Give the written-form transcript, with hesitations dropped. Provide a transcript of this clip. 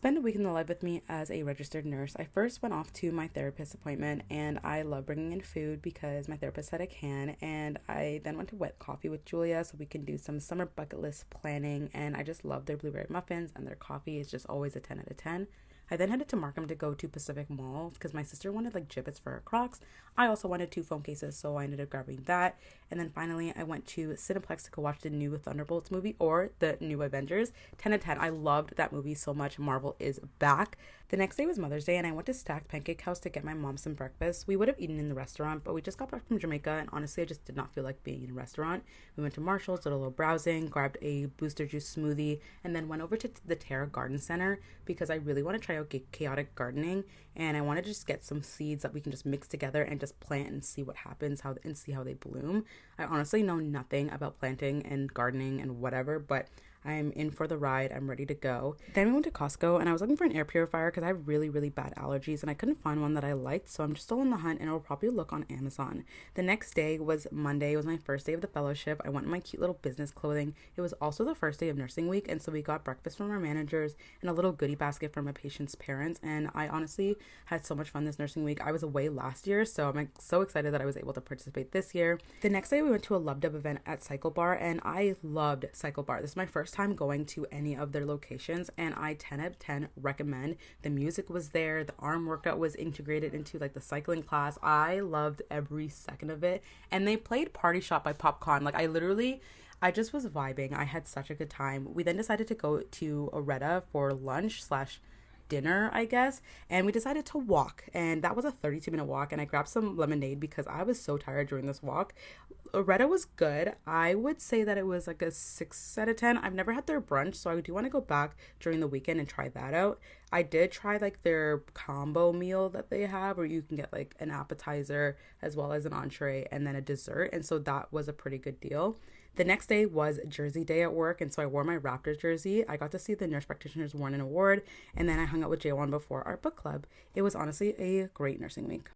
Spend a week in the life with me as a registered nurse. I first went off to my therapist's appointment and I love bringing in food because my therapist said I can. And I then went to Wet Coffee with Julia so we can do some summer bucket list planning. And I just love their blueberry muffins and their coffee is just always a 10 out of 10. I then headed to Markham to go to Pacific Mall because my sister wanted like Jibbitz for her Crocs. I also wanted two phone cases, so I ended up grabbing that. And then finally, I went to Cineplex to go watch the new Thunderbolts movie or the new Avengers. 10 out of 10. I loved that movie so much. Marvel is back. The next day was Mother's Day, and I went to Stacked Pancake House to get my mom some breakfast. We would have eaten in the restaurant, but we just got back from Jamaica, and honestly, I just did not feel like being in a restaurant. We went to Marshall's, did a little browsing, grabbed a booster juice smoothie, and then went over to the Terra Garden Center because I really want to try out chaotic gardening, and I want to just get some seeds that we can just mix together and just plant and see what happens, and see how they bloom. I honestly know nothing about planting and gardening and whatever, but I'm in for the ride. I'm ready to go. Then we went to Costco and I was looking for an air purifier because I have really, really bad allergies and I couldn't find one that I liked. So I'm just still on the hunt and I'll probably look on Amazon. The next day was Monday. It was my first day of the fellowship. I went in my cute little business clothing. It was also the first day of nursing week. And so we got breakfast from our managers and a little goodie basket from my patient's parents. And I honestly had so much fun this nursing week. I was away last year, so I'm so excited that I was able to participate this year. The next day we went to a Love Dub event at Cycle Bar and I loved Cycle Bar. This is my first time going to any of their locations and I 10 out of 10 recommend. The music was there, the arm workout was integrated into like the cycling class. I loved every second of it and they played Party Shop by Popcorn. Like I just was vibing. I had such a good time. We then decided to go to Areta for lunch slash dinner, I guess, and we decided to walk, and that was a 32-minute walk, and I grabbed some lemonade because I was so tired during this walk. Areta was good. I would say that it was like a 6 out of 10. I've never had their brunch, so I do want to go back during the weekend and try that out. I did try like their combo meal that they have where you can get like an appetizer as well as an entree and then a dessert, and so that was a pretty good deal. The next day was Jersey Day at work, and so I wore my Raptors jersey. I got to see the nurse practitioners won an award, and then I hung out with Jaywan before our book club. It was honestly a great nursing week.